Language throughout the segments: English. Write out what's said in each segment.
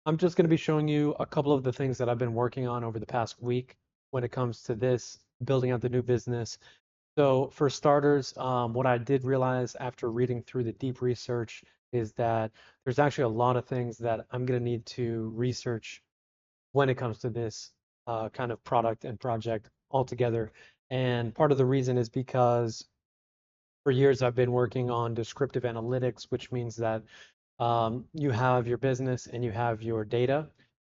I'm just going to be showing you a couple of the things that I've been working on over the past week when it comes to this, building out the new business. So for starters, what I did realize after reading through the deep research is that there's actually a lot of things that I'm going to need to research when it comes to this kind of product and project altogether. And part of the reason is because for years I've been working on descriptive analytics, which means that you have your business and you have your data.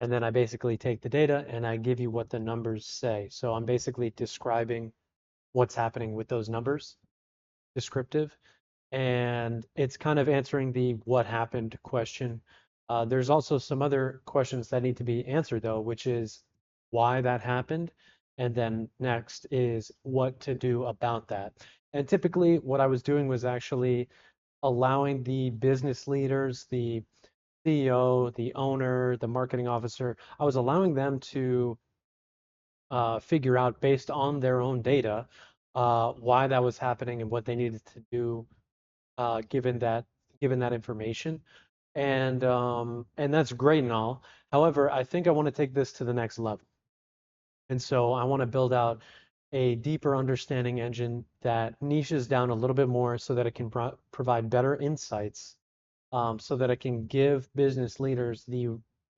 And then I basically take the data and I give you what the numbers say. So I'm basically describing what's happening with those numbers, descriptive. And it's kind of answering the what happened question. There's also some other questions that need to be answered, though, which is why that happened. And then next is what to do about that. And typically, what I was doing was actually allowing the business leaders, the CEO, the owner, the marketing officer, I was allowing them to figure out based on their own data why that was happening and what they needed to do given that information. And that's great and all. However, I think I want to take this to the next level. And so I want to build out a deeper understanding engine that niches down a little bit more so that it can provide better insights, so that it can give business leaders the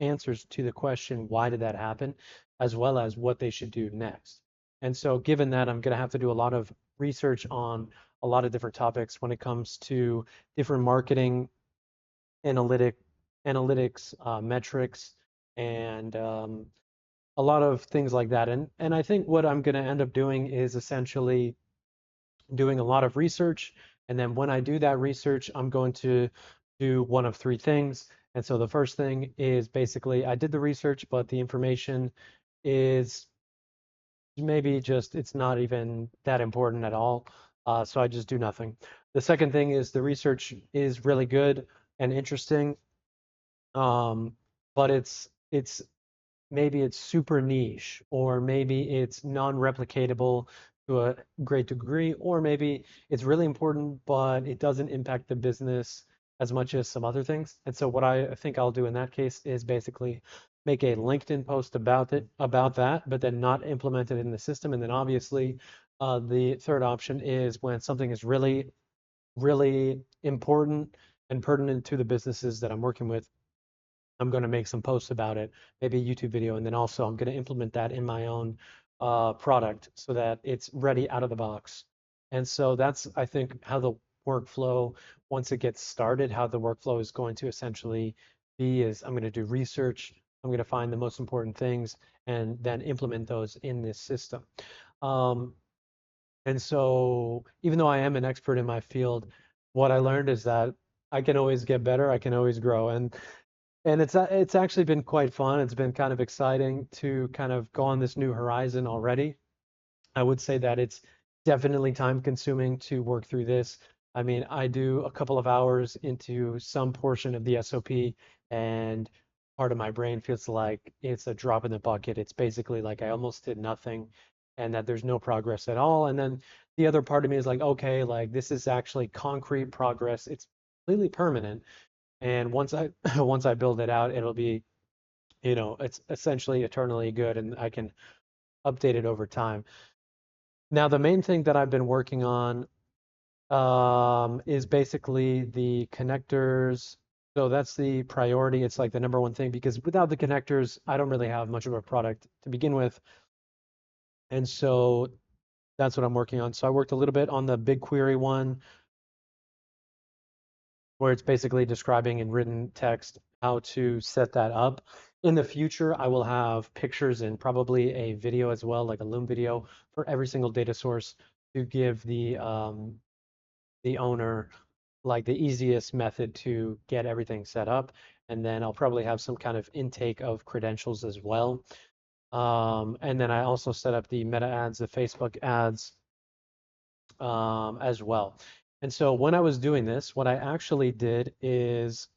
answers to the question, why did that happen, as well as what they should do next. And so given that, I'm going to have to do a lot of research on a lot of different topics when it comes to different marketing analytic analytics metrics and a lot of things like that. And I think what I'm going to end up doing is essentially doing a lot of research. And then when I do that research, I'm going to do one of three things. And so the first thing is basically I did the research, but the information is maybe just it's not even that important at all. So I just do nothing. The second thing is the research is really good and interesting, um, but it's maybe it's super niche, or maybe it's non-replicatable to a great degree, or maybe it's really important, but it doesn't impact the business as much as some other things. And so what I think I'll do in that case is basically make a LinkedIn post about that, but then not implement it in the system. And then obviously, the third option is when something is really, really important and pertinent to the businesses that I'm working with, I'm going to make some posts about it, maybe a YouTube video, and then also I'm going to implement that in my own product so that it's ready out of the box. And so that's, I think, how the workflow, once it gets started, how the workflow is going to essentially be is I'm going to do research, I'm going to find the most important things, and then implement those in this system. Um, and so even though I am an expert in my field, what I learned is that I can always get better, I can always grow. And it's actually been quite fun. It's been kind of exciting to kind of go on this new horizon already. I would say that it's definitely time consuming to work through this. I mean, I do a couple of hours into some portion of the SOP, and part of my brain feels like it's a drop in the bucket. It's basically like I almost did nothing and that there's no progress at all. And then the other part of me is like, okay, like this is actually concrete progress. It's completely permanent. And once I once I build it out, it'll be, it's essentially eternally good and I can update it over time. Now, the main thing that I've been working on is basically the connectors. So that's the priority. It's like the number one thing because without the connectors, I don't really have much of a product to begin with. And so that's what I'm working on. So I worked a little bit on the BigQuery one, where it's basically describing in written text how to set that up. In the future, I will have pictures and probably a video as well, like a Loom video for every single data source to give the owner like the easiest method to get everything set up. And then I'll probably have some kind of intake of credentials as well. And then I also set up the meta ads, the Facebook ads, as well. And so when I was doing this, what I actually did is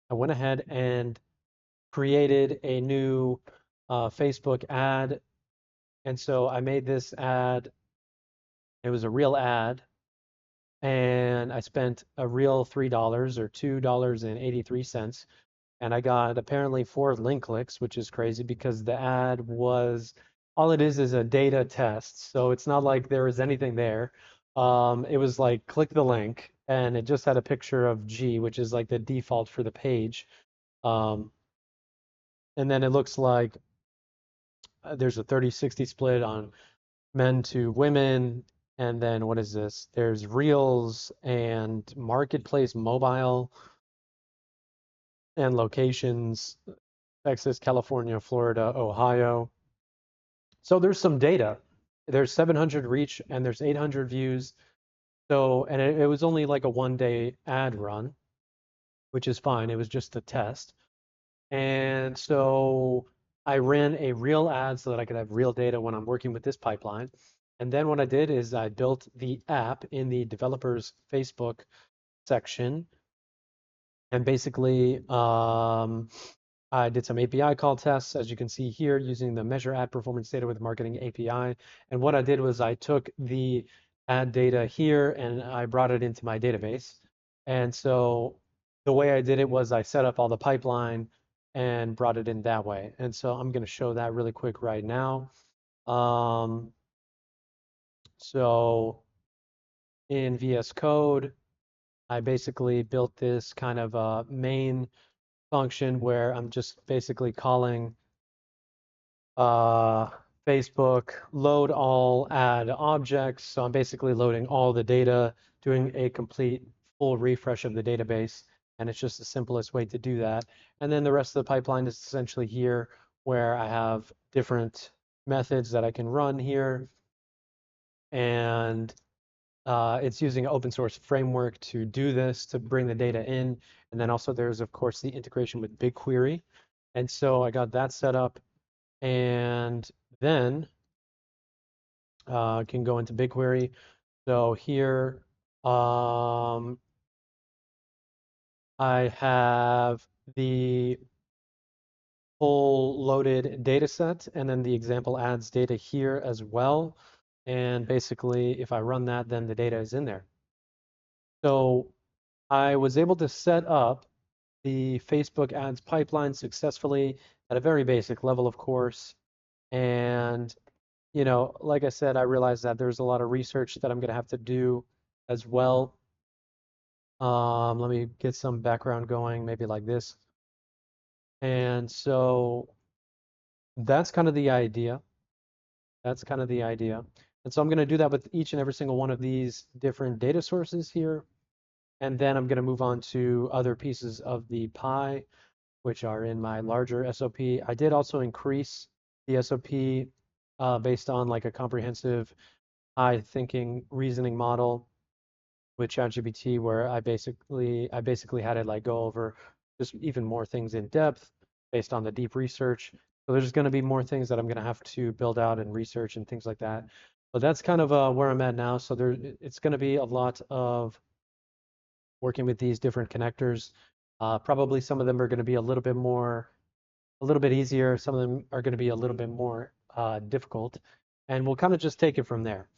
I went ahead and created a new Facebook ad. And so I made this ad. It was a real ad. And I spent a real $3 or $2.83 and I got apparently 4 link clicks, which is crazy because the ad was all it is a data test. So it's not like there was anything there. It was like click the link, and it just had a picture of G, which is like the default for the page. Um, and then it looks like there's a 30-60 split on men to women. And then what is this? There's Reels and Marketplace Mobile and locations, Texas, California, Florida, Ohio. So there's some data. There's 700 reach and there's 800 views. So, and it was only like a 1 day ad run, which is fine. It was just a test. And so I ran a real ad so that I could have real data when I'm working with this pipeline. And then what I did is I built the app in the developers Facebook section. And basically, I did some API call tests, as you can see here, using the measure ad performance data with marketing API. And what I did was I took the ad data here and I brought it into my database. And so the way I did it was I set up all the pipeline and brought it in that way. And so I'm going to show that really quick right now. Um, so in VS Code, I basically built this kind of main function where I'm just basically calling uh, Facebook load all add objects. So I'm basically loading all the data, doing a complete full refresh of the database. And it's just the simplest way to do that. And then the rest of the pipeline is essentially here where I have different methods that I can run here. And it's using an open source framework to do this, to bring the data in. And then also there's, of course, the integration with BigQuery. And so I got that set up. And then can go into BigQuery. So here I have the full loaded data set and then the example adds data here as well. And basically, if I run that, then the data is in there. So I was able to set up the Facebook ads pipeline successfully at a very basic level, of course. And like I said, I realized that there's a lot of research that I'm going to have to do as well. Let me get some background going, maybe like this. And so that's kind of the idea. That's kind of the idea. And so I'm going to do that with each and every single one of these different data sources here. And then I'm going to move on to other pieces of the pie, which are in my larger SOP. I did also increase the SOP based on like a comprehensive high thinking reasoning model with ChatGPT, where I basically had it like go over just even more things in depth based on the deep research. So there's going to be more things that I'm going to have to build out and research and things like that. But that's kind of where I'm at now. So it's going to be a lot of working with these different connectors. Probably some of them are going to be a little bit easier. Some of them are going to be a little bit more difficult, and we'll kind of just take it from there.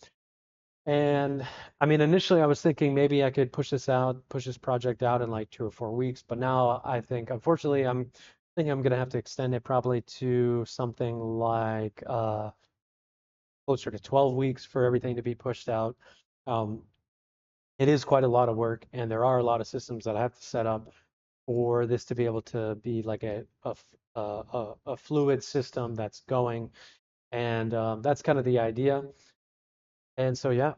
And I mean, initially I was thinking maybe I could push this project out in like 2 or 4 weeks, but now I think, unfortunately, I'm thinking I'm gonna have to extend it probably to something like closer to 12 weeks for everything to be pushed out. Um, it is quite a lot of work, and there are a lot of systems that I have to set up for this to be able to be like a fluid system that's going, and that's kind of the idea. And so, yeah,